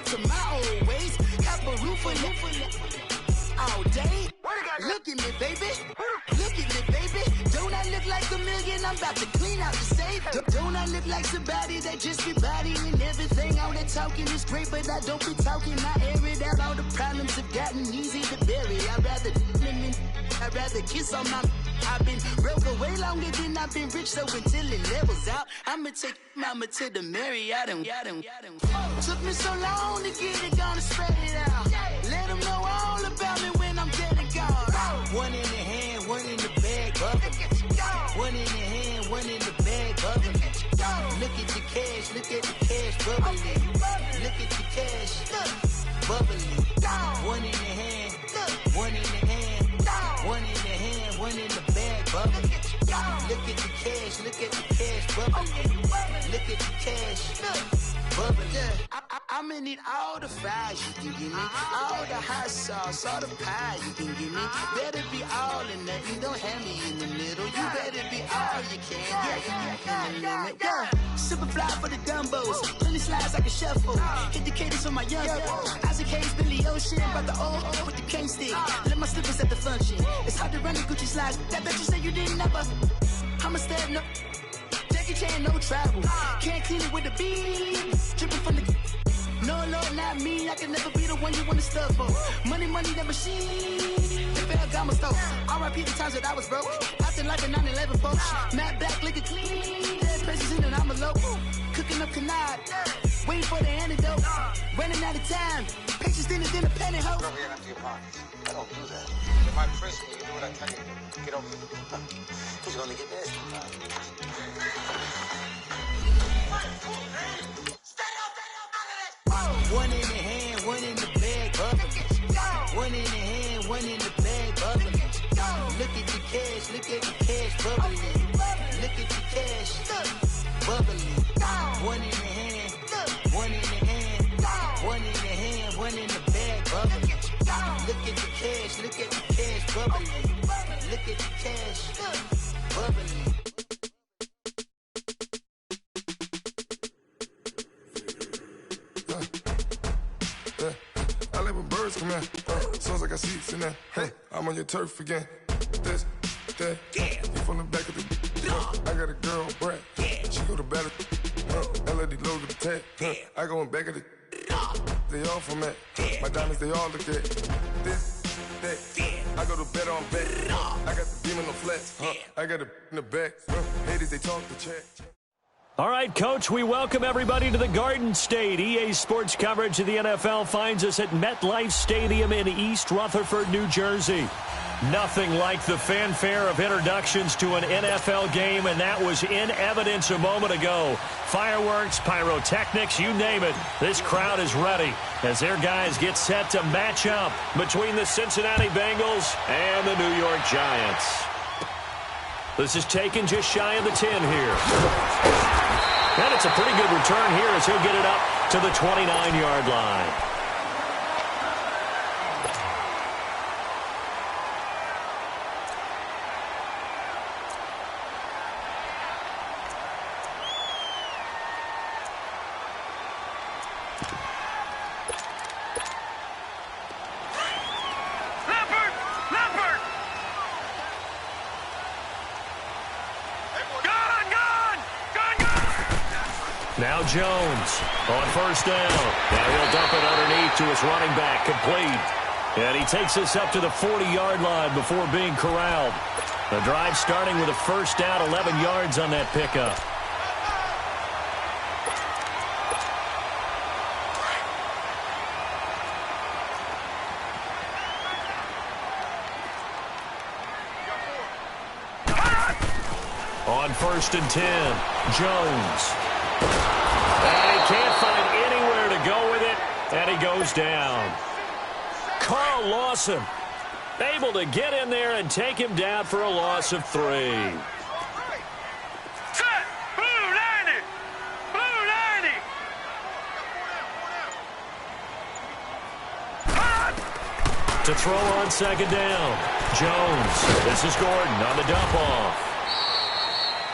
to my old ways. Got a roof all day. Look at me, baby. Look at me, baby. Don't I look like a million? I'm about to clean out the safe. Don't I look like somebody that just be bodying everything? All that talking is great, but I don't be talking. I air it out. All the problems have gotten easy to bury. I'd rather kiss on my. I've been broke away longer than I've been rich, so until it levels out, I'ma take mama to the Marriott and took me so long to get it, gonna spread it out. Let them know all about me when I'm dead and gone. One in the hand, one in the bag, bubbling. One in the hand, one in the bag, bubbling. Look at the cash, look at the cash bubbling. Look at the cash, bubbling. One in the hand, one in the hand, one in the hand, one in the bag, bubbling. Look at the cash, look at the cash bubbling. Look at the cash, bubbling. I'ma need all the fries you can give me, all the hot sauce, all the pie you can give me. Better be all in nothing, don't have me in the middle. You better be all you can, yeah. Super fly for the dumbos, plenty slides like a shuffle. Hit the cadence on my young Isaac Hayes, Billy Ocean, about the old with the cane stick. Let my slippers at the function. It's hard to run the Gucci slides. That bet you say you didn't never. I'ma stand up. Jackie Chan, no travel. Can't clean it with the beat. Dripping from the. No, Lord, not me. I can never be the one you wanna stuff for. Money, that machine. The Ferragamo store. R.I.P. the times that I was broke. Acting like a 9/11 folks. Matte black, liquor clean. Dead places in and I'm a local. Cooking up canard. Waiting for the antidote. Running out of time. Patience thinner than a pantyhose. Don't get empty your pockets. I don't do that. In my prison, you do what I tell you. Get over here. He's gonna get nasty. One in the hand, one in the bag, bubbling. One in the hand, one in the bag, bubbling. Look at the cash, look at the cash bubbling. Look at the cash, bubbling. One in the hand, one in the hand, one in the hand, one in the bag, bubbling. Look at the cash, look at the cash bubbling. Look at the cash, bubbling. I let my birds come in. Soon as I got seats in there, I'm on your turf again. This, that, you from the back of the. I got a girl, Brad. She go to battle. LED logo the tag. I go in back of the. They all from that. My diamonds, they all look at. This, that. I go to bed on back. I got the beam in the flats. I got it in the back. Haters, they talk the chat. All right, Coach, we welcome everybody to the Garden State. EA Sports coverage of the NFL finds us at MetLife Stadium in East Rutherford, New Jersey. Nothing like the fanfare of introductions to an NFL game, and that was in evidence a moment ago. Fireworks, pyrotechnics, you name it. This crowd is ready as their guys get set to match up between the Cincinnati Bengals and the New York Giants. This is taken just shy of the 10 here. And it's a pretty good return here as he'll get it up to the 29-yard line. Now Jones on first down. And he'll dump it underneath to his running back, complete. And he takes us up to the 40-yard line before being corralled. The drive starting with a first down, 11 yards on that pickup. On first and 10, Jones. And he can't find anywhere to go with it, and he goes down. Carl Lawson able to get in there and take him down for a loss of 3. Set! Blue 90! Blue 90! To throw on second down, Jones. This is Gordon on the dump-off.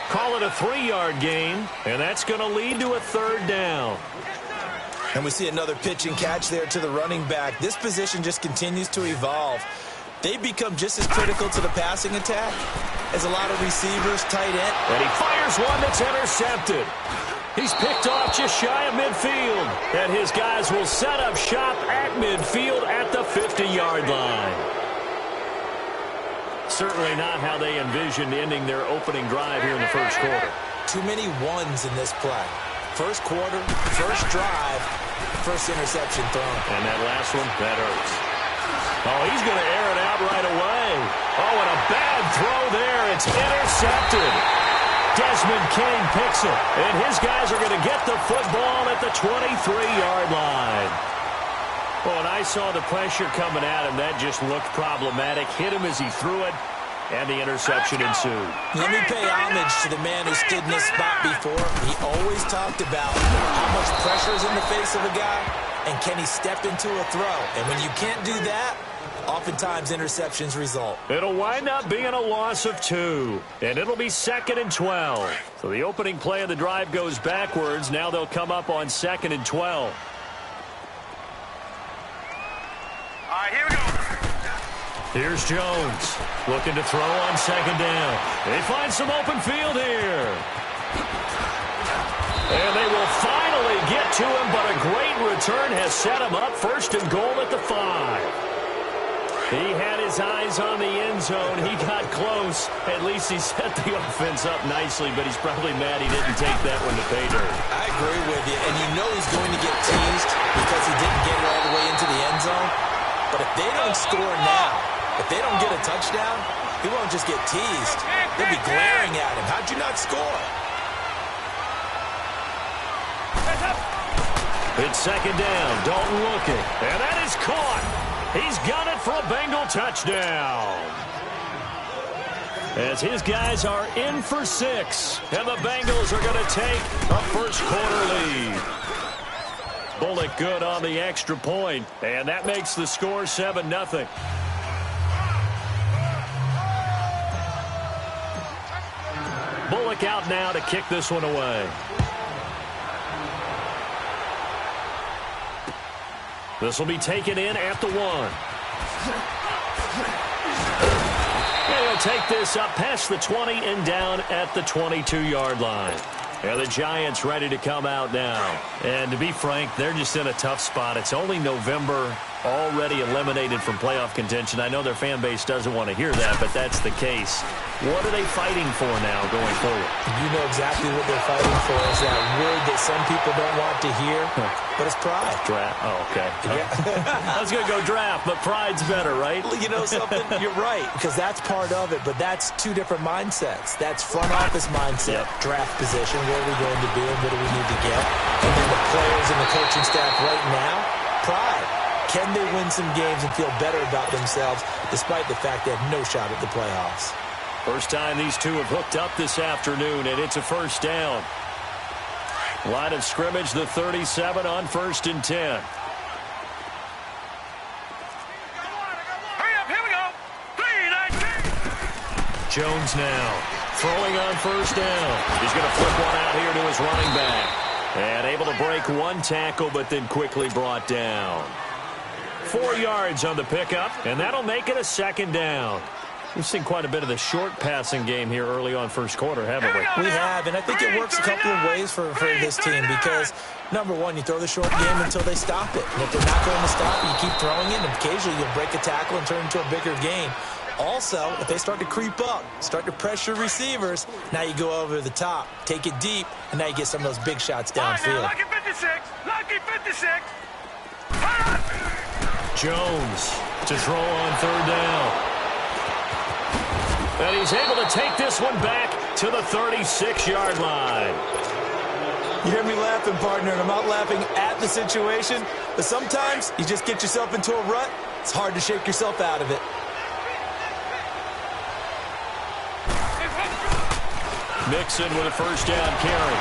Call it a 3-yard gain, and that's going to lead to a third down. And we see another pitch and catch there to the running back. This position just continues to evolve. They become just as critical to the passing attack as a lot of receivers, tight end. And he fires one that's intercepted. He's picked off just shy of midfield. And his guys will set up shop at midfield at the 50-yard line. Certainly not how they envisioned ending their opening drive here in the first quarter. Too many ones in this play. First quarter, first drive, first interception thrown. And that last one, that hurts. Oh, he's going to air it out right away. Oh, and a bad throw there. It's intercepted. Desmond King picks it. And his guys are going to get the football at the 23-yard line. Well, and I saw the pressure coming at him. That just looked problematic. Hit him as he threw it. And the interception ensued. Let me pay homage to the man who stood in this spot before. He always talked about how much pressure is in the face of a guy, and can he step into a throw. And when you can't do that, oftentimes interceptions result. It'll wind up being a loss of 2. And it'll be 2nd and 12. So the opening play of the drive goes backwards. Now they'll come up on 2nd and 12. All right, here we go. Here's Jones looking to throw on 2nd down. They find some open field here. And they will finally get to him, but a great return has set him up 1st and goal at the 5. He had his eyes on the end zone. He got close. At least he set the offense up nicely, but he's probably mad he didn't take that one to pay dirt. I agree with you, and you know he's going to get teased because he didn't get it all the way into the end zone. But if they don't score now, if they don't get a touchdown, he won't just get teased. They'll be glaring at him. How'd you not score? It's 2nd down. Dalton looking. And that is caught. He's got it for a Bengal touchdown. As his guys are in for 6. And the Bengals are going to take a first quarter lead. Bullock good on the extra point. And that makes the score 7-0. Bullock out now to kick this one away. This will be taken in at the 1. And he'll take this up past the 20 and down at the 22-yard line. And the Giants ready to come out now. And to be frank, they're just in a tough spot. It's only November, already eliminated from playoff contention. I know their fan base doesn't want to hear that, but that's the case. What are they fighting for now going forward? You know exactly what they're fighting for. Is that word that some people don't want to hear, but it's pride. Draft. Oh, okay. Yeah. I was going to go draft, but pride's better, right? You know something? You're right, because that's part of it, but that's two different mindsets. That's front office mindset, draft position, where are we going to be and what do we need to get? And then the players and the coaching staff right now, pride. Can they win some games and feel better about themselves despite the fact they have no shot at the playoffs? First time these two have hooked up this afternoon, and it's a first down. Line of scrimmage, the 37 on 1st and 10. Hurry up, here we go. 3-19. Jones now throwing on 1st down. He's going to flip one out here to his running back. And able to break one tackle, but then quickly brought down. 4 yards on the pickup, and that'll make it a 2nd down. We've seen quite a bit of the short passing game here early on first quarter, haven't we? We have, and I think it works a couple of ways for this team because, number one, you throw the short game until they stop it. And if they're not going to stop it, you keep throwing it, and occasionally you'll break a tackle and turn into a bigger gain. Also, if they start to creep up, start to pressure receivers, now you go over the top, take it deep, and now you get some of those big shots downfield. Lucky 56. Lucky 56. Jones to throw on 3rd down. And he's able to take this one back to the 36-yard line. You hear me laughing, partner, and I'm not laughing at the situation, but sometimes you just get yourself into a rut. It's hard to shake yourself out of it. Mixon with a first down carry.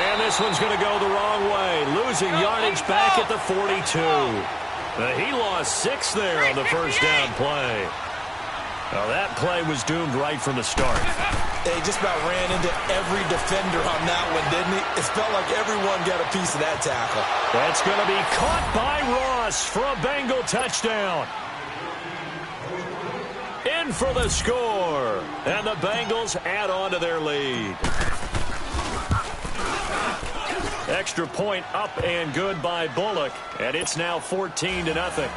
And this one's going to go the wrong way. Losing yardage back at the 42. He lost 6 there on the first down play. Well, that play was doomed right from the start. They just about ran into every defender on that one, didn't he? It felt like everyone got a piece of that tackle. That's going to be caught by Ross for a Bengal touchdown. In for the score. And the Bengals add on to their lead. Extra point up and good by Bullock. And it's now 14-0.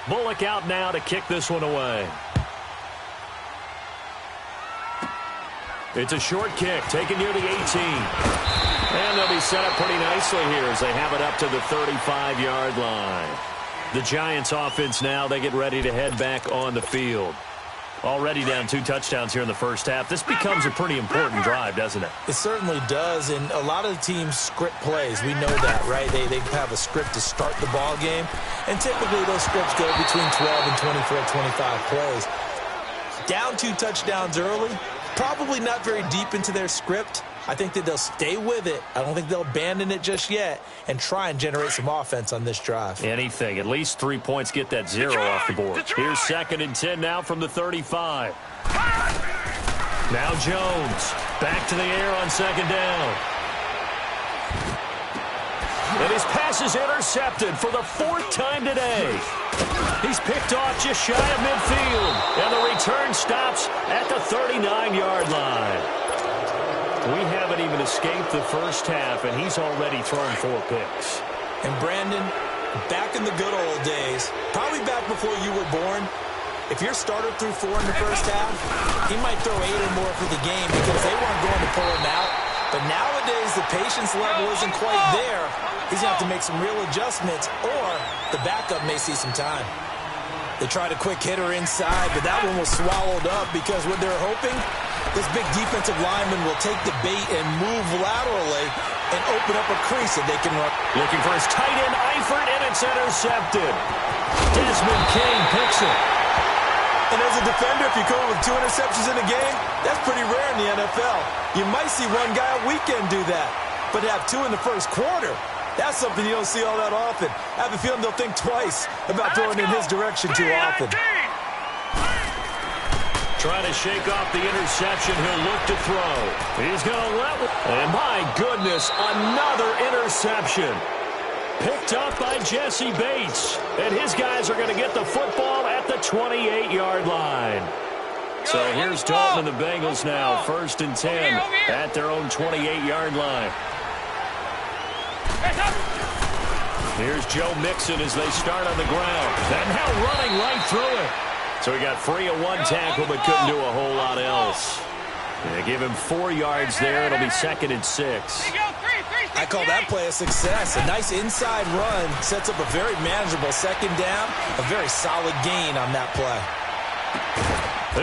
Bullock out now to kick this one away. It's a short kick taken near the 18. And they'll be set up pretty nicely here as they have it up to the 35-yard line. The Giants offense now, they get ready to head back on the field. Already down 2 touchdowns here in the first half. This becomes a pretty important drive, doesn't it? It certainly does, and a lot of the teams script plays. We know that, right? They have a script to start the ball game, and typically those scripts go between 12 and 24, 25 plays. Down 2 touchdowns early, probably not very deep into their script. I think that they'll stay with it. I don't think they'll abandon it just yet and try and generate some offense on this drive. Anything. At least 3 points, get that 0 off the board. Here's 2nd and 10 now from the 35. Now Jones. Back to the air on 2nd down. And his pass is intercepted for the 4th time today. He's picked off just shy of midfield. And the return stops at the 39-yard line. We haven't even escaped the first half, and he's already thrown 4 picks. And Brandon, back in the good old days, probably back before you were born, if your starter threw 4 in the first half, he might throw 8 or more for the game because they weren't going to pull him out. But nowadays, the patience level isn't quite there. He's going to have to make some real adjustments, or the backup may see some time. They tried a quick hitter inside, but that one was swallowed up because what they're hoping, this big defensive lineman will take the bait and move laterally and open up a crease that they can run. Looking for his tight end, Eifert, and it's intercepted. Desmond King picks it. And as a defender, if you go with 2 interceptions in a game, that's pretty rare in the NFL. You might see one guy a weekend do that, but to have 2 in the first quarter, that's something you don't see all that often. I have a feeling they'll think twice about throwing in his direction too often. Trying to shake off the interception. He'll look to throw. He's going to let it. And my goodness, another interception. Picked up by Jesse Bates. And his guys are going to get the football at the 28-yard line. So here's Dalton and the Bengals now. 1st and 10 at their own 28-yard line. Here's Joe Mixon as they start on the ground. And now running right through it. So he got free of 1 tackle but couldn't do a whole lot else. They give him 4 yards there. It'll be 2nd and 6. I call that play a success. A nice inside run sets up a very manageable 2nd down. A very solid gain on that play.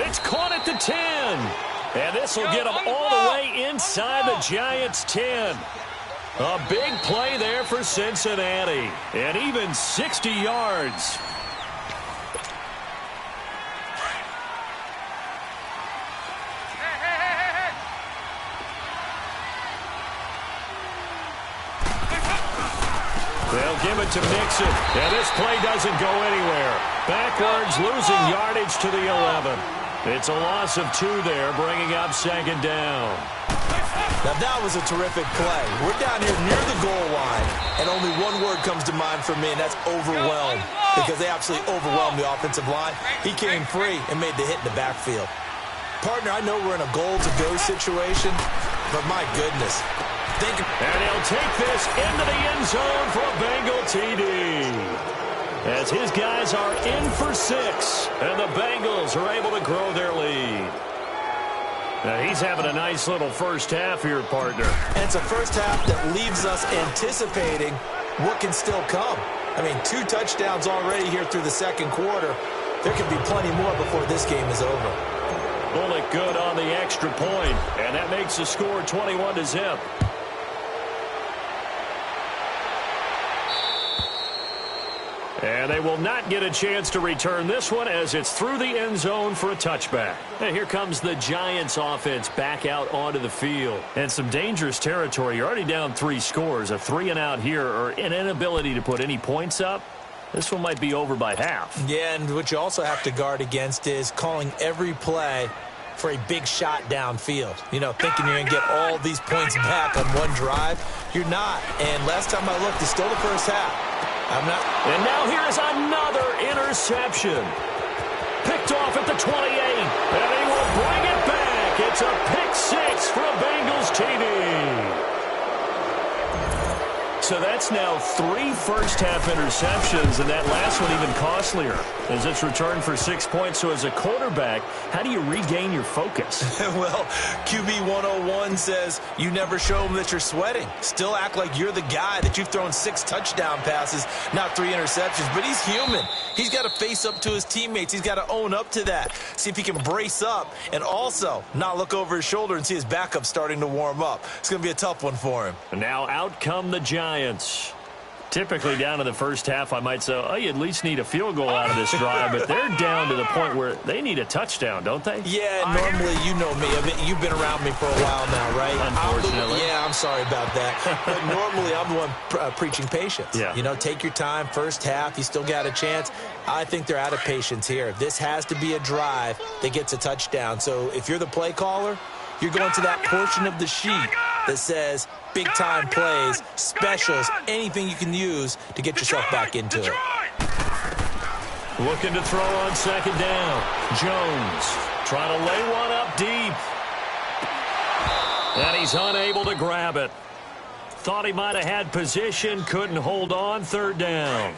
It's caught at the 10. And this will get them all the way inside the Giants' 10. A big play there for Cincinnati. And even 60 yards. They'll give it to Mixon. And this play doesn't go anywhere. Backwards, losing yardage to the 11. It's a loss of 2 there, bringing up 2nd down. Now, that was a terrific play. We're down here near the goal line, and only one word comes to mind for me, and that's overwhelmed, because they absolutely overwhelmed the offensive line. He came free and made the hit in the backfield. Partner, I know we're in a goal-to-go situation, but my goodness. And he'll take this into the end zone for a Bengal TD. As his guys are in for 6, and the Bengals are able to grow their lead. Now he's having a nice little first half here, partner. And it's a first half that leaves us anticipating what can still come. I mean, 2 touchdowns already here through the 2nd quarter. There could be plenty more before this game is over. Bullock good on the extra point, and that makes the score 21-0. And they will not get a chance to return this one as it's through the end zone for a touchback. And here comes the Giants offense back out onto the field. And some dangerous territory. You're already down 3 scores. A 3-and-out here or an inability to put any points up. This one might be over by half. Yeah, and what you also have to guard against is calling every play for a big shot downfield. You know, thinking you're going to get all these points back on one drive. You're not. And last time I looked, it's still the first half. I'm not. And now here is another interception. Picked off at the 28. And he will bring it back. It's a pick 6 for a Bengals TD. So that's now 3 first-half interceptions, and that last one even costlier as it's returned for 6 points. So as a quarterback, how do you regain your focus? Well, QB 101 says you never show them that you're sweating. Still act like you're the guy that you've thrown 6 touchdown passes, not 3 interceptions. But he's human. He's got to face up to his teammates. He's got to own up to that. See if he can brace up and also not look over his shoulder and see his backup starting to warm up. It's going to be a tough one for him. And now out come the Giants. Typically down to the first half, I might say, oh, you at least need a field goal out of this drive, but they're down to the point where they need a touchdown, don't they? Yeah, normally, you know me. I mean, you've been around me for a while now, right? Unfortunately. I'm sorry about that. But normally, I'm the one preaching patience. Yeah. You know, take your time. First half, you still got a chance. I think they're out of patience here. This has to be a drive that gets a touchdown. So if you're the play caller, you're going to that portion of the sheet that says big-time plays, specials, anything you can use to get yourself back into it. Looking to throw on second down. Jones trying to lay one up deep. And he's unable to grab it. Thought he might have had position, couldn't hold on, third down.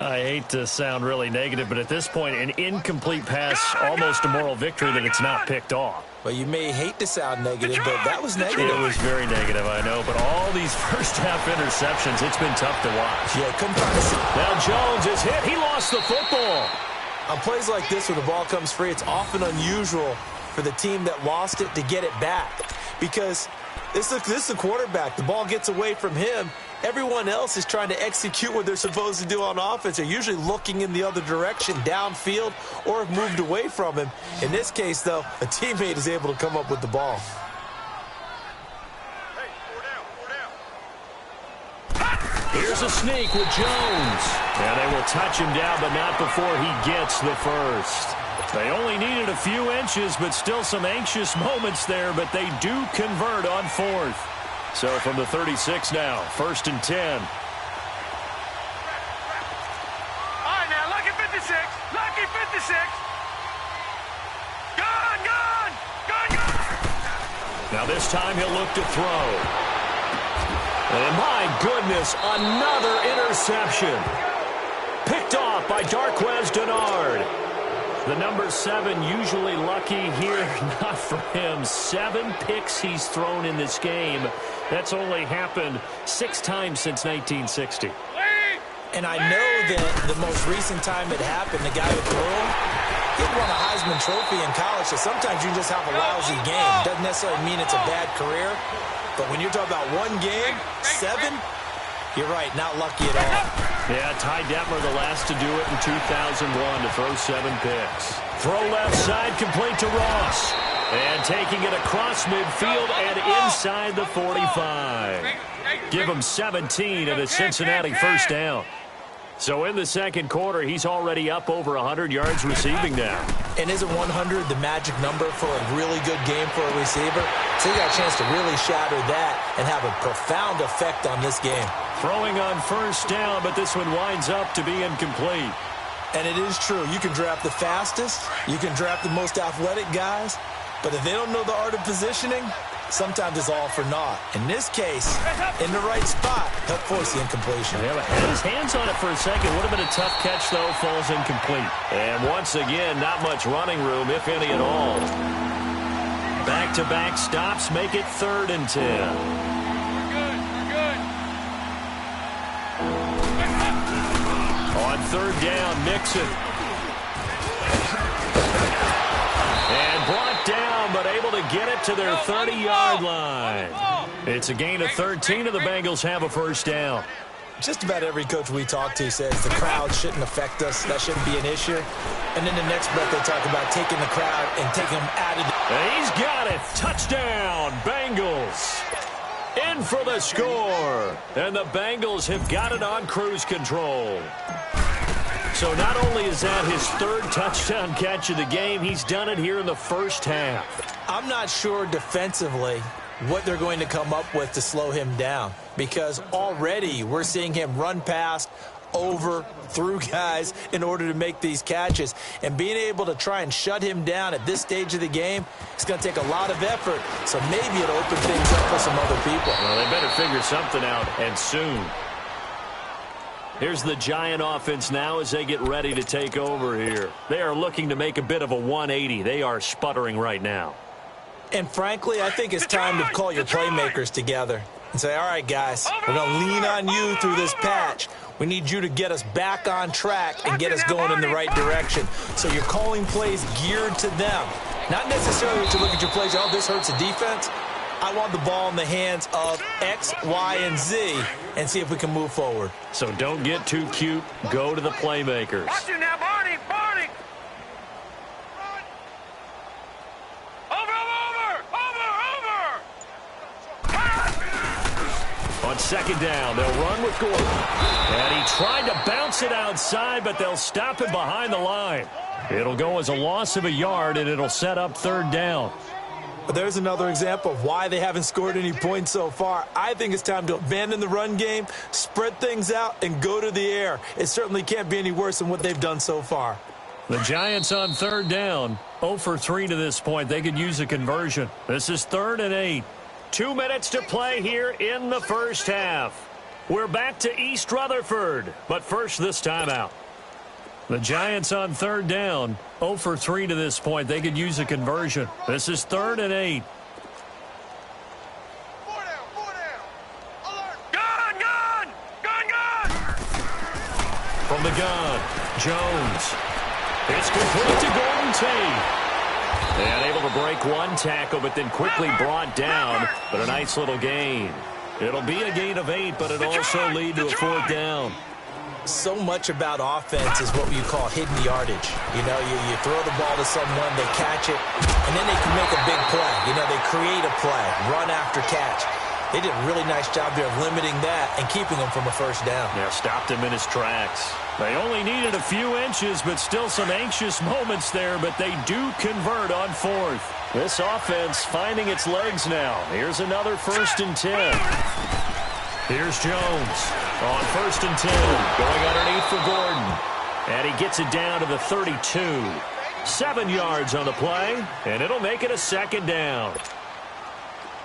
I hate to sound really negative, but at this point, an incomplete pass, almost a moral victory that it's not picked off. Well, you may hate to sound negative, but that was negative. It was very negative, I know, but all these first-half interceptions, it's been tough to watch. Yeah, couldn't find a seat. Now Jones is hit. He lost the football. On plays like this where the ball comes free, it's often unusual for the team that lost it to get it back because this is a quarterback. The ball gets away from him. Everyone else is trying to execute what they're supposed to do on offense. They're usually looking in the other direction, downfield, or have moved away from him. In this case, though, a teammate is able to come up with the ball. Here's a sneak with Jones. And they will touch him down, but not before he gets the first. They only needed a few inches, but still some anxious moments there, but they do convert on fourth. So from the 36 now, 1st and 10. All right, now, lucky 56. Lucky 56. Gone. Now this time he'll look to throw. And my goodness, another interception. Picked off by Darquez Denard. The number 7 usually lucky here, not for him. 7 picks he's thrown in this game. That's only happened 6 times since 1960. And I know that the most recent time it happened, the guy who threw him, he won a Heisman Trophy in college, so sometimes you just have a lousy game. Doesn't necessarily mean it's a bad career, but when you're talking about one game, 7, you're right, not lucky at all. Yeah, Ty Detmer the last to do it in 2001 to throw 7 picks. Throw left side, complete to Ross. And taking it across midfield and inside the 45. Give him 17 and a Cincinnati first down. So in the second quarter, he's already up over 100 yards receiving now. And isn't 100 the magic number for a really good game for a receiver? So you got a chance to really shatter that and have a profound effect on this game. Throwing on first down, but this one winds up to be incomplete. And it is true. You can draft the fastest. You can draft the most athletic guys. But if they don't know the art of positioning, sometimes it's all for naught. In this case, in the right spot, help force the incompletion. Yeah, had his hands on it for a second. Would have been a tough catch, though. Falls incomplete. And once again, not much running room, if any at all. Back-to-back stops make it 3rd and 10. On 3rd down, Mixon. And brought down, but able to get it to their 30-yard line. It's a gain of 13, and the Bengals have a first down. Just about every coach we talk to says the crowd shouldn't affect us. That shouldn't be an issue. And then the next breath they talk about taking the crowd and taking them out of the... And he's got it. Touchdown, Bengals. In for the score. And the Bengals have got it on cruise control. So not only is that his third touchdown catch of the game, he's done it here in the first half. I'm not sure defensively what they're going to come up with to slow him down, because already we're seeing him run past, over, through guys in order to make these catches. And being able to try and shut him down at this stage of the game, it's going to take a lot of effort. So maybe it'll open things up for some other people. Well, they better figure something out, and soon. Here's the Giant offense now as they get ready to take over here. They are looking to make a bit of a 180. They are sputtering right now. And frankly, I think it's time to call your playmakers together and say, all right, guys, we're going to lean on you through this patch. We need you to get us back on track and get us going in the right direction. So you're calling plays geared to them. Not necessarily to look at your plays, oh, this hurts the defense. I want the ball in the hands of X, Y, and Z and see if we can move forward. So don't get too cute. Go to the playmakers. Watch it now, Barney, Barney. Over. On second down, they'll run with Gordon. And he tried to bounce it outside, but they'll stop him behind the line. It'll go as a loss of a yard, and it'll set up third down. There's another example of why they haven't scored any points so far. I think it's time to abandon the run game, spread things out, and go to the air. It certainly can't be any worse than what they've done so far. The Giants on third down, 0 for 3 to this point. They could use a conversion. This is 3rd and 8. 2 minutes to play here in the first half. We're back to East Rutherford, but first this timeout. The Giants on third down, 0 for 3 to this point. They could use a conversion. This is 3rd and 8. Gun! From the gun, Jones. It's complete to Gordon Tate. And able to break one tackle, but then quickly brought down. But a nice little gain. It'll be a gain of 8, but it'll also lead to a 4th down. So much about offense is what you call hidden yardage. You know, you throw the ball to someone, they catch it, and then they can make a big play. You know, they create a play, run after catch. They did a really nice job there of limiting that and keeping him from a first down. Yeah, stopped him in his tracks. They only needed a few inches, but still some anxious moments there, but they do convert on 4th. This offense finding its legs now. Here's another 1st and 10. Here's Jones on 1st and 10, going underneath for Gordon. And he gets it down to the 32. 7 yards on the play, and it'll make it a 2nd down.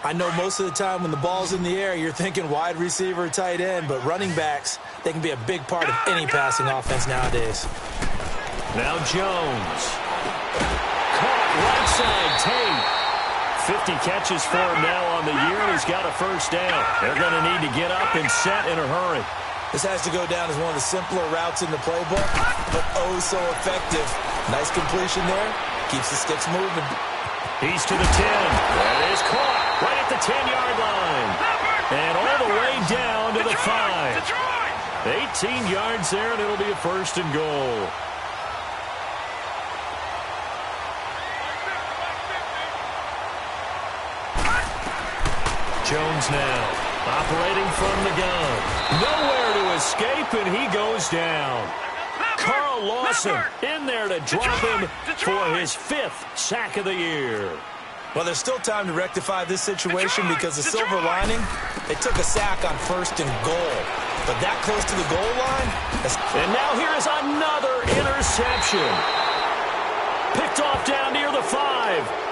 I know most of the time when the ball's in the air, you're thinking wide receiver, tight end, but running backs, they can be a big part of any passing offense nowadays. Now Jones. Caught right side, Tate. 50 catches for him now on the year, and he's got a first down. They're going to need to get up and set in a hurry. This has to go down as one of the simpler routes in the playbook, but oh so effective. Nice completion there. Keeps the sticks moving. He's to the 10. That is caught right at the 10-yard line. And all the way down to the 5. 18 yards there, and it'll be a 1st and goal. Jones now, operating from the gun. Nowhere to escape, and he goes down. Carl Lawson in there to drop him for his 5th sack of the year. Well, there's still time to rectify this situation because the silver lining, they took a sack on 1st and goal. But that close to the goal line? And now here is another interception. Picked off down near the 5.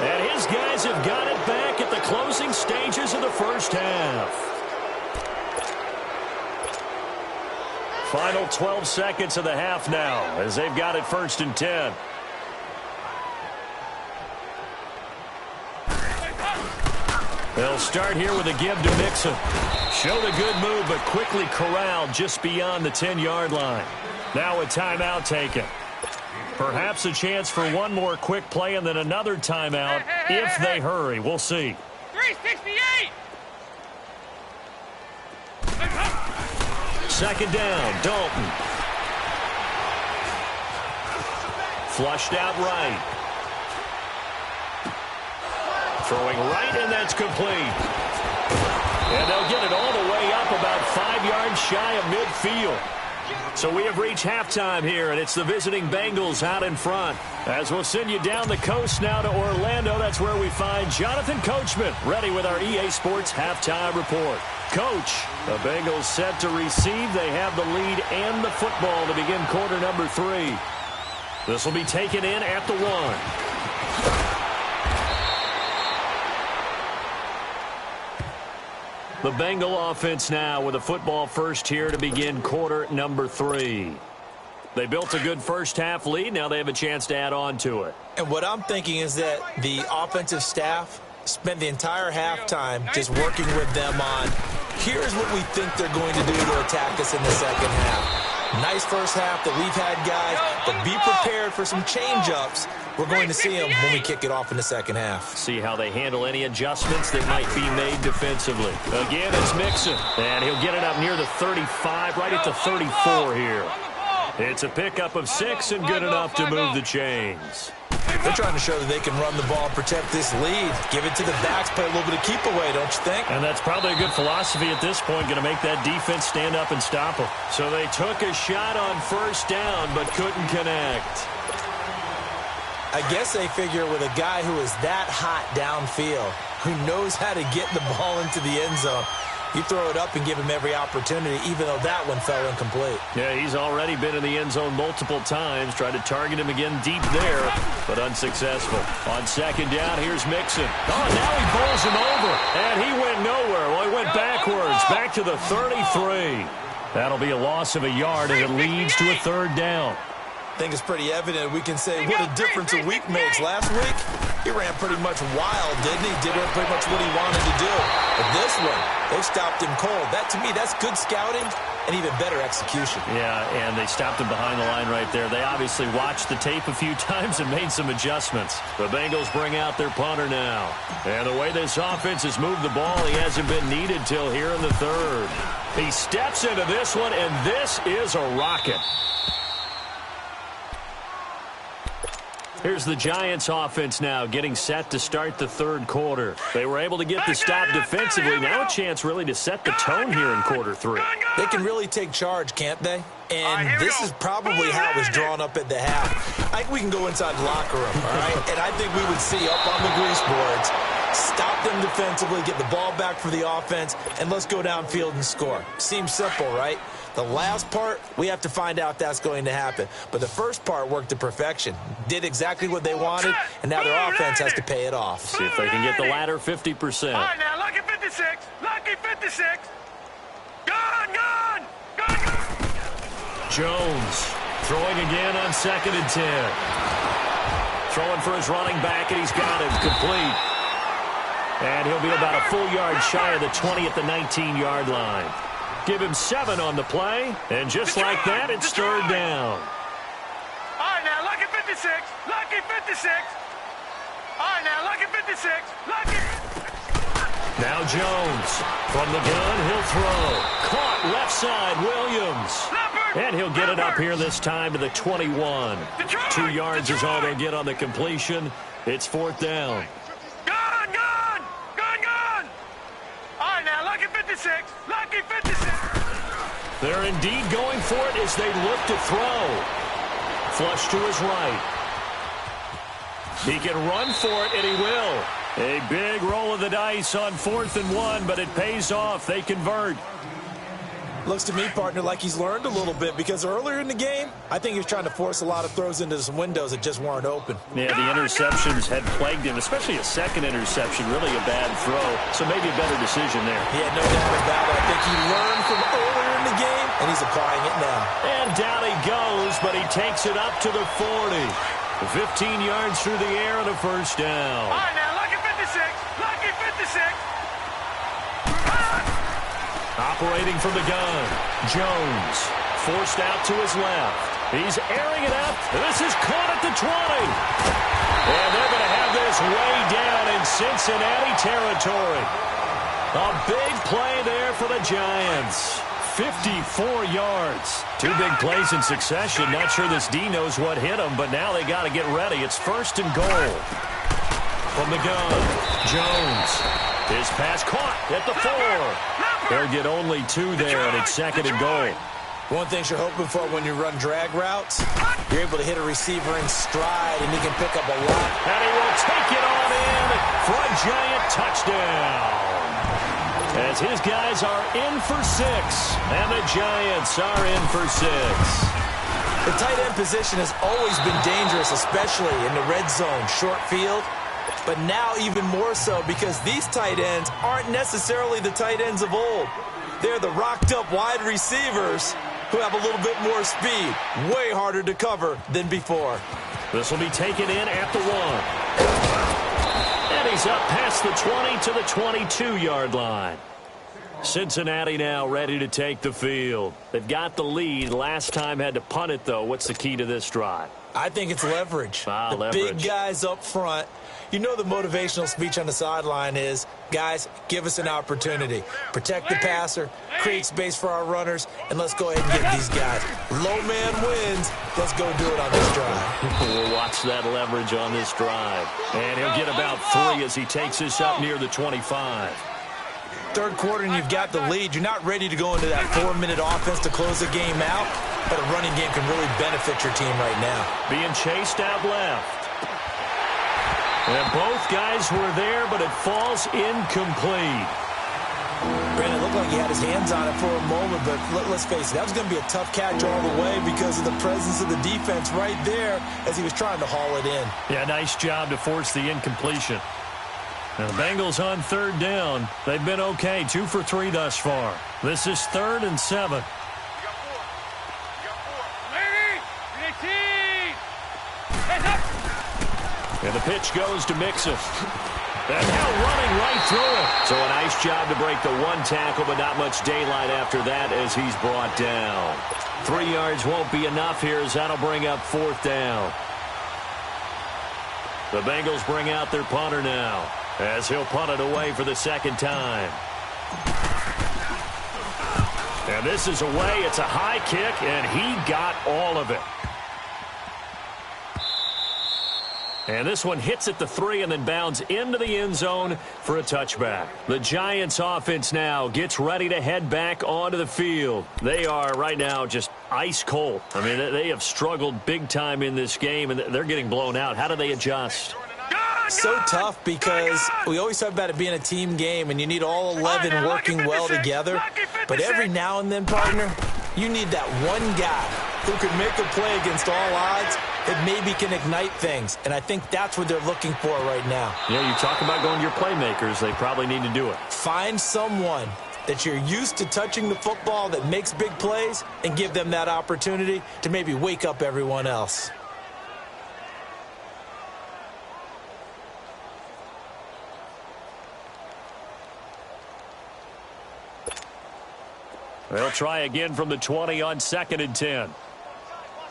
And his guys have got it back at the closing stages of the first half. Final 12 seconds of the half now as they've got it 1st and 10. They'll start here with a give to Mixon. Showed a good move, but quickly corralled just beyond the 10-yard line. Now a timeout taken. Perhaps a chance for one more quick play and then another timeout if they hurry. We'll see. 368! Second down, Dalton. Flushed out right. Throwing right, and that's complete. And they'll get it all the way up about 5 yards shy of midfield. So we have reached halftime here, and it's the visiting Bengals out in front. As we'll send you down the coast now to Orlando, that's where we find Jonathan Coachman, ready with our EA Sports halftime report. Coach, the Bengals set to receive. They have the lead and the football to begin quarter number 3. This will be taken in at the 1. The Bengal offense now with a football first here to begin quarter number 3. They built a good first-half lead. Now they have a chance to add on to it. And what I'm thinking is that the offensive staff spent the entire halftime just working with them on, here's what we think they're going to do to attack us in the second half. Nice first half that we've had, guys, but be prepared for some change-ups. We're going to see them when we kick it off in the second half. See how they handle any adjustments that might be made defensively. Again, it's Mixon, and he'll get it up near the 35, right at the 34 here. It's a pickup of 6 and good enough to move the chains. They're trying to show that they can run the ball and protect this lead. Give it to the backs, play a little bit of keep away, don't you think? And that's probably a good philosophy at this point, going to make that defense stand up and stop them. So they took a shot on first down, but couldn't connect. I guess they figure with a guy who is that hot downfield, who knows how to get the ball into the end zone, you throw it up and give him every opportunity, even though that one fell incomplete. Yeah, he's already been in the end zone multiple times. Tried to target him again deep there, but unsuccessful. On second down, here's Mixon. Oh, now he bowls him over, and he went nowhere. Well, he went backwards, back to the 33. That'll be a loss of a yard, and it leads to a third down. I think it's pretty evident. We can say what a difference a week makes. Last week, he ran pretty much wild, didn't he? Did pretty much what he wanted to do. But this one, they stopped him cold. That, to me, that's good scouting and even better execution. Yeah, and they stopped him behind the line right there. They obviously watched the tape a few times and made some adjustments. The Bengals bring out their punter now. And the way this offense has moved the ball, he hasn't been needed till here in the third. He steps into this one, and this is a rocket. Here's the Giants offense now getting set to start the third quarter. They were able to get the stop defensively. Now a chance really to set the tone here in quarter 3. They can really take charge, can't they? And this is probably how it was drawn up at the half. I think we can go inside the locker room, all right? And I think we would see up on the grease boards, stop them defensively, get the ball back for the offense, and let's go downfield and score. Seems simple, right? The last part, we have to find out that's going to happen. But the first part worked to perfection. Did exactly what they wanted, and now their offense has to pay it off. See if they can get the latter 50%. All right, now, lucky 56. Lucky 56. Gone. Jones throwing again on 2nd and 10. Throwing for his running back, and he's got him complete. And he'll be about a full yard shy of the 20 at the 19-yard line. Give him 7 on the play, and just like that, it's third down. All right, now, lucky 56. Lucky 56. All right, now, lucky 56. Lucky. Now Jones from the gun, he'll throw. Caught left side, Williams. And he'll get it up here this time to the 21. 2 yards is all they'll get on the completion. It's fourth down. Gone. All right, now, lucky 56. Lucky 56. They're indeed going for it as they look to throw. Flush to his right. He can run for it, and he will. A big roll of the dice on 4th and 1, but it pays off. They convert. Looks to me, partner, like he's learned a little bit, because earlier in the game, I think he was trying to force a lot of throws into some windows that just weren't open. Yeah, the interceptions had plagued him, especially a second interception, really a bad throw. So maybe a better decision there. Yeah, no doubt about it. I think he learned from earlier in the game, and he's applying it now. And down he goes, but he takes it up to the 40. 15 yards through the air and a first down. All right, now, lucky 56. Lucky 56. Operating from the gun, Jones forced out to his left. He's airing it up. This is caught at the 20. And they're going to have this way down in Cincinnati territory. A big play there for the Giants. 54 yards. Two big plays in succession. Not sure this D knows what hit him, but now they got to get ready. It's 1st and goal. From the gun, Jones. His pass caught at the 4. They'll get only 2 there, and it's 2nd and goal. One thing you're hoping for when you run drag routes, you're able to hit a receiver in stride, and he can pick up a lot. And he will take it on in for a giant touchdown. As his guys are in for 6, and the Giants are in for 6. The tight end position has always been dangerous, especially in the red zone, short field. But now even more so because these tight ends aren't necessarily the tight ends of old. They're the rocked-up wide receivers who have a little bit more speed. Way harder to cover than before. This will be taken in at the 1. And he's up past the 20 to the 22-yard line. Cincinnati now ready to take the field. They've got the lead. Last time had to punt it, though. What's the key to this drive? I think it's leverage. The leverage. Big guys up front. You know the motivational speech on the sideline is, guys, give us an opportunity. Protect the passer, create space for our runners, and let's go ahead and get these guys. Low man wins. Let's go do it on this drive. We'll watch that leverage on this drive. And he'll get about 3 as he takes this up near the 25. Third quarter and you've got the lead. You're not ready to go into that 4-minute offense to close the game out, but a running game can really benefit your team right now. Being chased out left. And both guys were there, but it falls incomplete. Brandon, it looked like he had his hands on it for a moment, but let's face it, that was going to be a tough catch all the way because of the presence of the defense right there as he was trying to haul it in. Yeah, nice job to force the incompletion. Now the Bengals on 3rd down. They've been okay, 2 for 3 thus far. This is 3rd and 7. And the pitch goes to Mixon. And now running right through it. So a nice job to break the 1 tackle, but not much daylight after that as he's brought down. 3 yards won't be enough here as that'll bring up 4th down. The Bengals bring out their punter now as he'll punt it away for the 2nd time. And this is away. It's a high kick, and he got all of it. And this one hits at the 3 and then bounds into the end zone for a touchback. The Giants offense now gets ready to head back onto the field. They are right now just ice cold. I mean, they have struggled big time in this game, and they're getting blown out. How do they adjust? So tough because we always talk about it being a team game, and you need all 11 working well together. But every now and then, partner, you need that one guy who can make a play against all odds that maybe can ignite things. And I think that's what they're looking for right now. Yeah, you talk about going to your playmakers. They probably need to do it. Find someone that you're used to touching the football that makes big plays and give them that opportunity to maybe wake up everyone else. They'll try again from the 20 on 2nd and 10.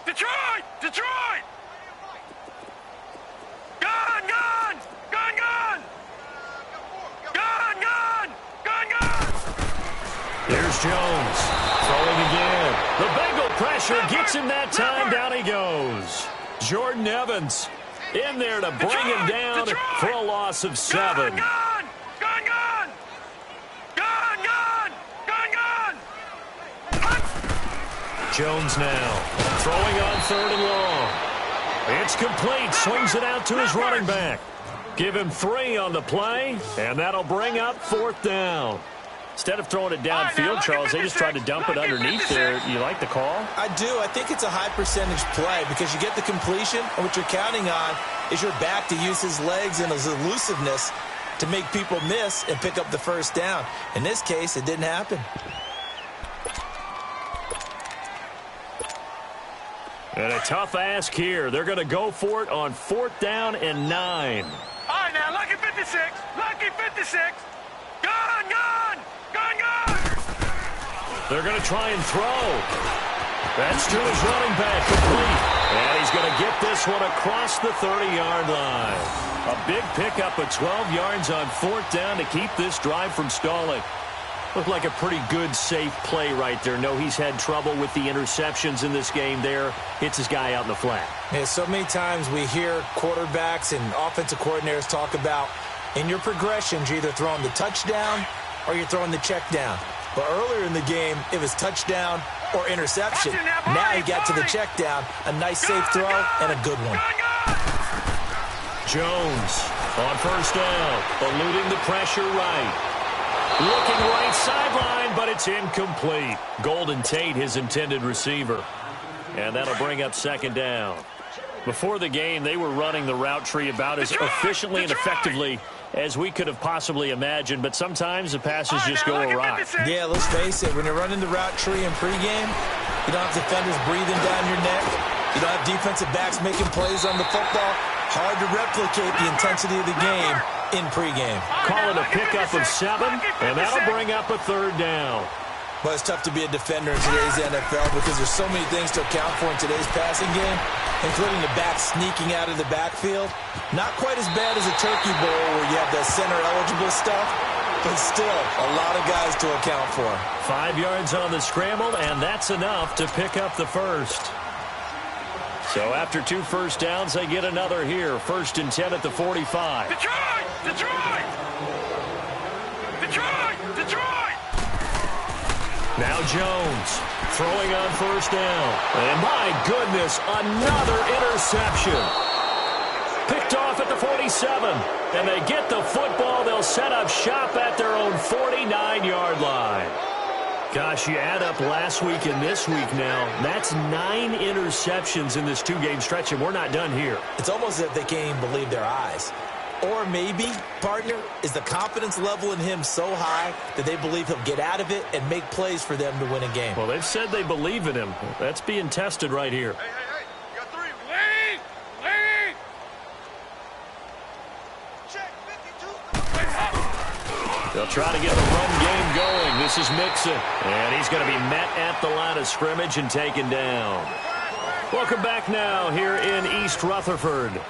Detroit! Detroit! Gun! Gun! Gun! Gun! Gun! Gun! Gun! Gun! Here's Jones. Throwing again. The Bengal pressure gets him that time. Down he goes. Jordan Evans in there to bring him down for a loss of 7. Gun! Gun! Gun! Gun! Gun! Gun! Gun! Jones now throwing on 3rd and long. It's complete. Swings it out to his running back. Give him 3 on the play, and that'll bring up 4th down. Instead of throwing it downfield, Charles, they just tried to dump it underneath there. You like the call? I do. I think it's a high percentage play because you get the completion, and what you're counting on is your back to use his legs and his elusiveness to make people miss and pick up the 1st down. In this case, it didn't happen. And a tough ask here. They're going to go for it on 4th down and 9. All right, now, lucky 56. Lucky 56. Gun! Gun! Gun! Gun! They're going to try and throw. That's to his running back, complete. And he's going to get this one across the 30-yard line. A big pickup of 12 yards on 4th down to keep this drive from stalling. Looked like a pretty good, safe play right there. No, he's had trouble with the interceptions in this game there. Hits his guy out in the flat. Yeah, so many times we hear quarterbacks and offensive coordinators talk about in your progressions, you're either throwing the touchdown or you're throwing the check down. But earlier in the game, it was touchdown or interception. Now he got to the check down, a nice safe throw, and a good one. Jones on first down, eluding the pressure right. Looking right sideline, but it's incomplete. Golden Tate, his intended receiver. And that'll bring up second down. Before the game, they were running the route tree about as efficiently and effectively as we could have possibly imagined, but sometimes the passes just go awry. Yeah, let's face it, when you're running the route tree in pregame, you don't have defenders breathing down your neck. You don't have defensive backs making plays on the football. Hard to replicate the intensity of the game in pregame. Call it a pickup of 7, and that'll bring up a third down. But it's tough to be a defender in today's NFL because there's so many things to account for in today's passing game, including the back sneaking out of the backfield. Not quite as bad as a turkey bowl where you have that center-eligible stuff, but still a lot of guys to account for. 5 yards on the scramble, and that's enough to pick up the first. So after 2 first downs, they get another here. 1st and 10 at the 45. Detroit! Detroit! Detroit! Detroit! Now Jones throwing on first down. And my goodness, another interception. Picked off at the 47. And they get the football. They'll set up shop at their own 49-yard line. Gosh, you add up last week and this week now. That's 9 interceptions in this 2-game stretch, and we're not done here. It's almost as if they can't even believe their eyes. Or maybe, partner, is the confidence level in him so high that they believe he'll get out of it and make plays for them to win a game. Well, they've said they believe in him. That's being tested right here. Hey, you got 3. Lead! Lead! Check 52. They'll try to get the run game going. This is Mixon. And he's going to be met at the line of scrimmage and taken down. Welcome back now here in East Rutherford.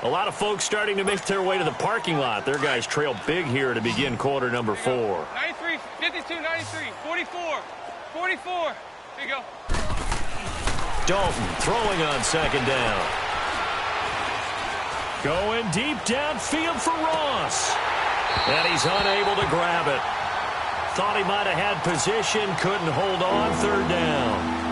A lot of folks starting to make their way to the parking lot. Their guys trail big here to begin quarter number 4. 93, 52, 93, 44, 44. There you go. Dalton throwing on second down. Going deep downfield for Ross. And he's unable to grab it. Thought he might have had position, couldn't hold on, 3rd down.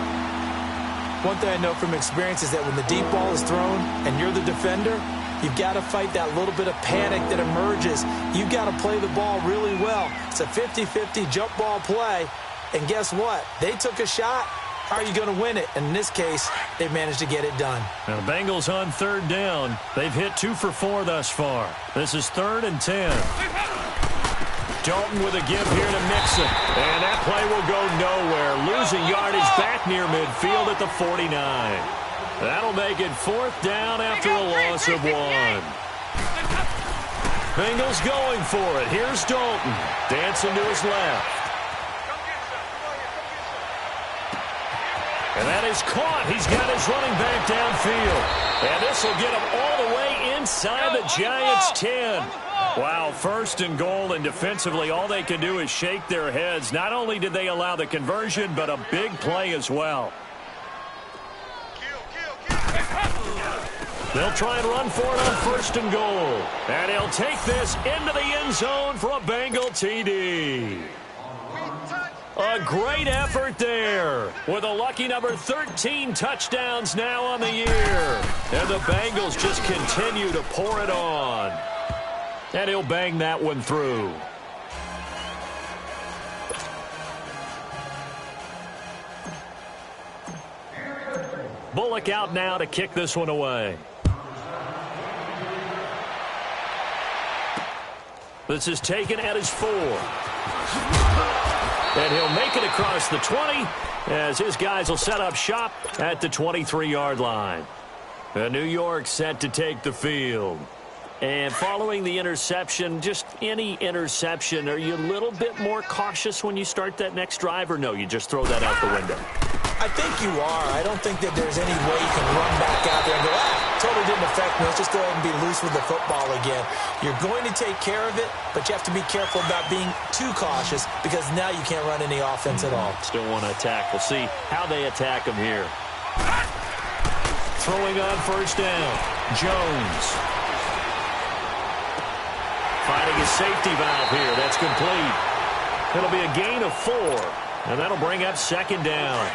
One thing I know from experience is that when the deep ball is thrown and you're the defender, you've got to fight that little bit of panic that emerges. You've got to play the ball really well. It's a 50-50 jump ball play. And guess what? They took a shot. How are you going to win it? And in this case, they managed to get it done. Now, the Bengals on 3rd down. They've hit 2 for 4 thus far. This is 3rd and 10. Dalton with a give here to Mixon. And that play will go nowhere. Losing yardage back near midfield at the 49. That'll make it 4th down after a loss of 1. Bengals going for it. Here's Dalton. Dancing to his left. And that is caught. He's got his running back downfield. And this will get him all the way inside the Giants' 10. Wow, 1st and goal, and defensively all they can do is shake their heads. Not only did they allow the conversion, but a big play as well. They'll try and run for it on 1st and goal. And he'll take this into the end zone for a Bengal TD. A great effort there with a lucky number 13 touchdowns now on the year. And the Bengals just continue to pour it on. And he'll bang that one through. Bullock out now to kick this one away. This is taken at his 4. And he'll make it across the 20 as his guys will set up shop at the 23-yard line. New York set to take the field. And following the interception, just any interception, are you a little bit more cautious when you start that next drive, or no, you just throw that out the window? I think you are. I don't think that there's any way you can run back out there and go, totally didn't affect me. Let's just go ahead and be loose with the football again. You're going to take care of it, but you have to be careful about being too cautious because now you can't run any offense at all. Still want to attack. We'll see how they attack him here. Throwing on first down. Jones. Finding his safety valve here. That's complete. It'll be a gain of 4, and that'll bring up second down.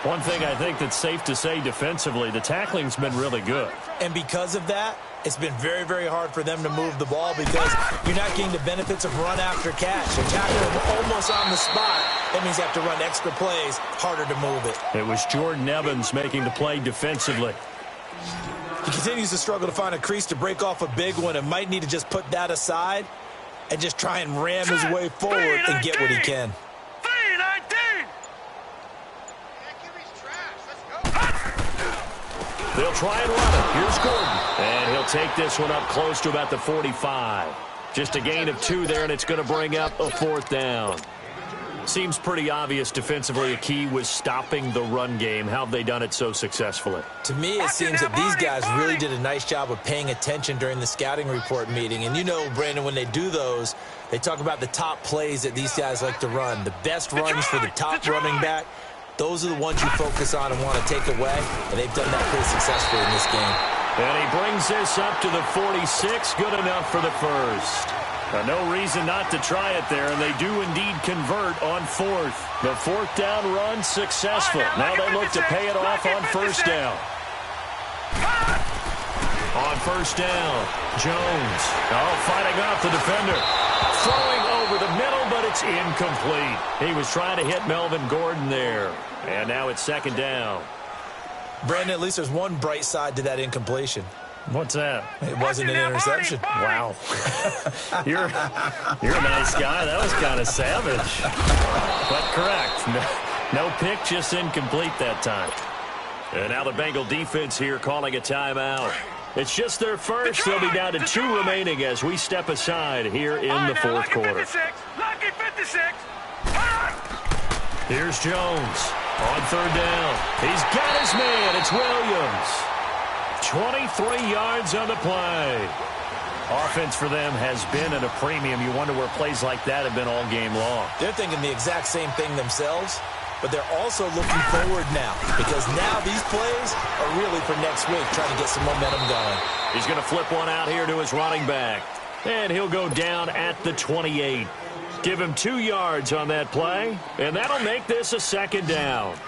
One thing I think that's safe to say defensively, the tackling's been really good. And because of that, it's been very, very hard for them to move the ball because you're not getting the benefits of run after catch. You're tackling them almost on the spot. That means you have to run extra plays, harder to move it. It was Jordan Evans making the play defensively. He continues to struggle to find a crease to break off a big one and might need to just put that aside and just try and ram his way forward and get what he can. They'll try and run it. Here's Gordon. And he'll take this one up close to about the 45. Just a gain of 2 there, and it's going to bring up a 4th down. Seems pretty obvious defensively a key was stopping the run game. How have they done it so successfully? To me, it seems that these guys really did a nice job of paying attention during the scouting report meeting. And you know, Brandon, when they do those, they talk about the top plays that these guys like to run. The best runs for the top running back. Those are the ones you focus on and want to take away, and they've done that pretty successfully in this game. And he brings this up to the 46, good enough for the first. No reason not to try it there, and they do indeed convert on 4th. The 4th down run successful. Now they look to pay it off on first down. On first down, Jones. Oh, fighting off the defender. Throwing over the middle, but it's incomplete. He was trying to hit Melvin Gordon there. And now it's second down. Brandon, at least there's one bright side to that incompletion. What's that? It wasn't an interception. Wow. You're a nice guy. That was kind of savage. But correct. No pick, just incomplete that time. And now the Bengal defense here calling a timeout. It's just their first. They'll be down to 2 remaining as we step aside here in the 4th quarter. Lucky 56. Here's Jones on 3rd down. He's got his man. It's Williams. 23 yards on the play. Offense for them has been at a premium. You wonder where plays like that have been all game long. They're thinking the exact same thing themselves, but they're also looking forward now because now these plays are really for next week, trying to get some momentum going. He's going to flip one out here to his running back, and he'll go down at the 28. Give him 2 yards on that play, and that'll make this a second down.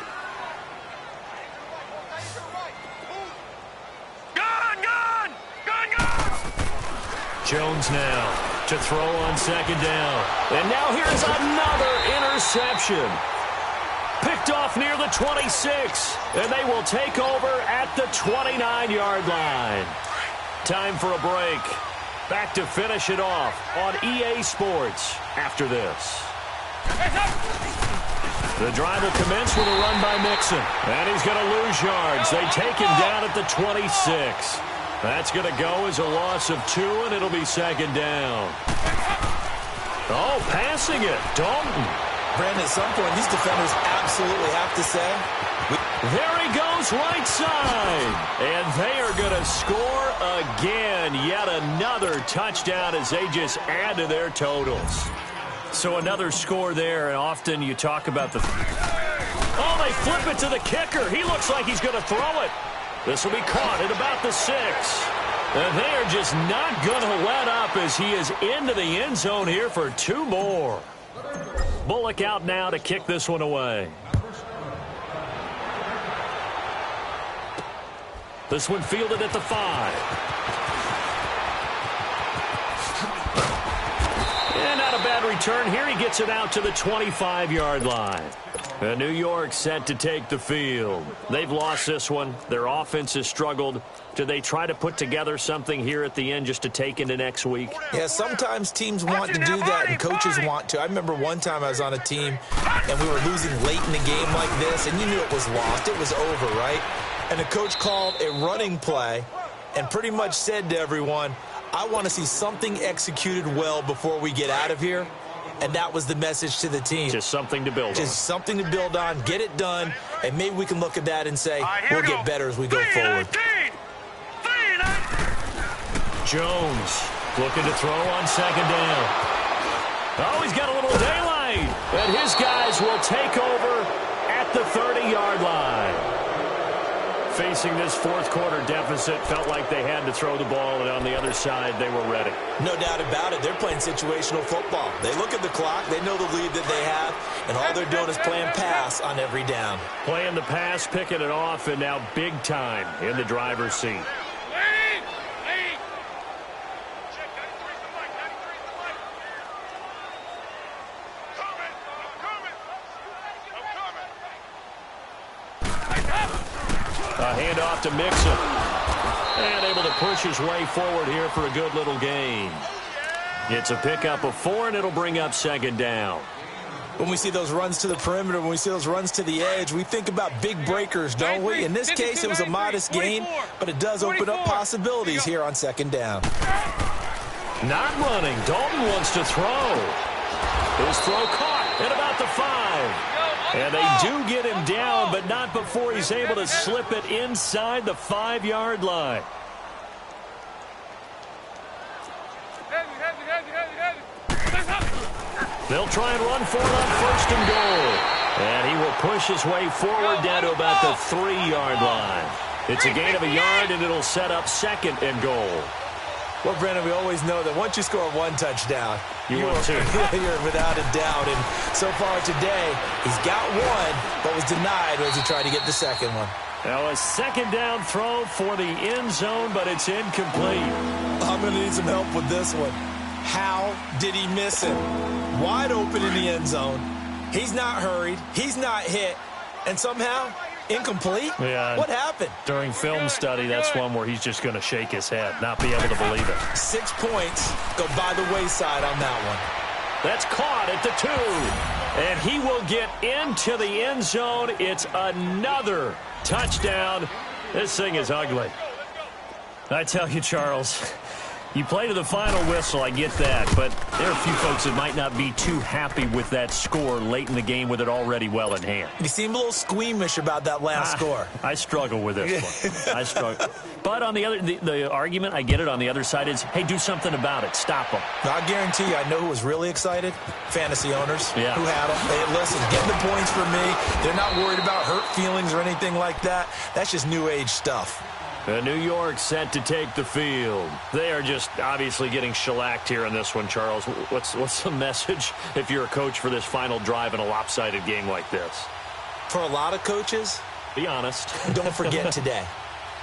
Jones now to throw on second down. And now here's another interception. Picked off near the 26. And they will take over at the 29-yard line. Time for a break. Back to finish it off on EA Sports after this. The drive will commence with a run by Mixon. And he's going to lose yards. They take him down at the 26. That's going to go as a loss of 2, and it'll be second down. Oh, passing it. Dalton. Brandon, at some point, these defenders absolutely have to say. There he goes right side. And they are going to score again. Yet another touchdown as they just add to their totals. So another score there, and often you talk about the... Oh, they flip it to the kicker. He looks like he's going to throw it. This will be caught at about the 6. And they are just not going to let up as he is into the end zone here for 2 more. Bullock out now to kick this one away. This one fielded at the 5. And not a bad return here. He gets it out to the 25-yard line. And New York set to take the field. They've lost this one. Their offense has struggled. Do they try to put together something here at the end just to take into next week? Yeah, sometimes teams want to do that and coaches want to. I remember one time I was on a team and we were losing late in the game like this, and you knew it was lost. It was over, right? And the coach called a running play and pretty much said to everyone, I want to see something executed well before we get out of here. And that was the message to the team. Just something to build on. Just something to build on, get it done, and maybe we can look at that and say, we'll get better as we go forward. Jones looking to throw on second down. Oh, he's got a little daylight. And his guys will take over at the 30-yard line. Facing this fourth quarter deficit, felt like they had to throw the ball, and on the other side, they were ready. No doubt about it. They're playing situational football. They look at the clock. They know the lead that they have, and all they're doing is playing pass on every down. Playing the pass, picking it off, and now big time in the driver's seat. A handoff to Mixon. And able to push his way forward here for a good little gain. It's a pickup of 4, and it'll bring up second down. When we see those runs to the perimeter, when we see those runs to the edge, we think about big breakers, don't we? In this case, it was a modest gain, but it does open up possibilities here on second down. Not running. Dalton wants to throw. His throw caught at about the 5. And they do get him down, but not before he's able to slip it inside the 5-yard line. They'll try and run for it on first and goal. And he will push his way forward down to about the 3-yard line. It's a gain of a yard, and it'll set up second and goal. Well, Brandon, we always know that once you score one touchdown, you want to. You're without a doubt. And so far today, he's got one, but was denied as he tried to get the second one. Now a second down throw for the end zone, but it's incomplete. I'm going to need some help with this one. How did he miss it? Wide open in the end zone. He's not hurried. He's not hit. And somehow, incomplete? Yeah. What happened? During film study, that's one where he's just going to shake his head, not be able to believe it. 6 points go by the wayside on that one. That's caught at the 2. And he will get into the end zone. It's another touchdown. This thing is ugly. I tell you, Charles, you play to the final whistle, I get that, but there are a few folks that might not be too happy with that score late in the game with it already well in hand. You seem a little squeamish about that last score. I struggle with this one. I struggle. But on the other, the argument, I get it, on the other side is, hey, do something about it. Stop them. I guarantee you, I know who was really excited. Fantasy owners who had them. Hey, listen, getting the points for me. They're not worried about hurt feelings or anything like that. That's just new age stuff. New York set to take the field. They are just obviously getting shellacked here in this one, Charles. What's the message if you're a coach for this final drive in a lopsided game like this? For a lot of coaches, be honest. Don't forget today.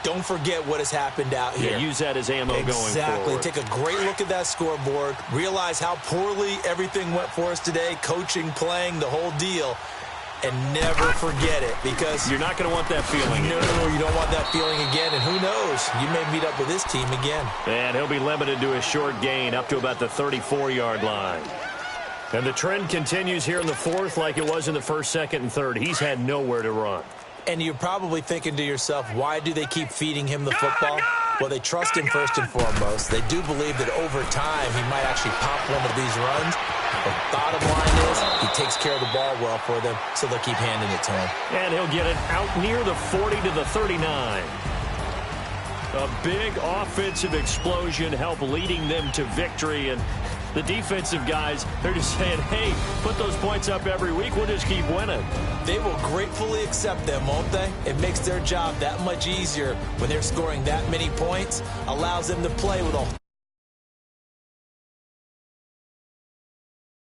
Don't forget what has happened out here. Yeah, use that as ammo going forward. Exactly. Take a great look at that scoreboard. Realize how poorly everything went for us today. Coaching, playing, the whole deal. And never forget it, because you're not going to want that feeling. No, you don't want that feeling again. And who knows? You may meet up with this team again. And he'll be limited to a short gain up to about the 34-yard line. And the trend continues here in the fourth like it was in the first, second, and third. He's had nowhere to run. And you're probably thinking to yourself, why do they keep feeding him the football? Well, they trust him first and foremost. They do believe that over time he might actually pop one of these runs. But bottom line is he takes care of the ball well for them, so they'll keep handing it to him. And he'll get it out near the 40 to the 39. A big offensive explosion helped leading them to victory. And the defensive guys, they're just saying, hey, put those points up every week. We'll just keep winning. They will gratefully accept them, won't they? It makes their job that much easier when they're scoring that many points. Allows them to play with a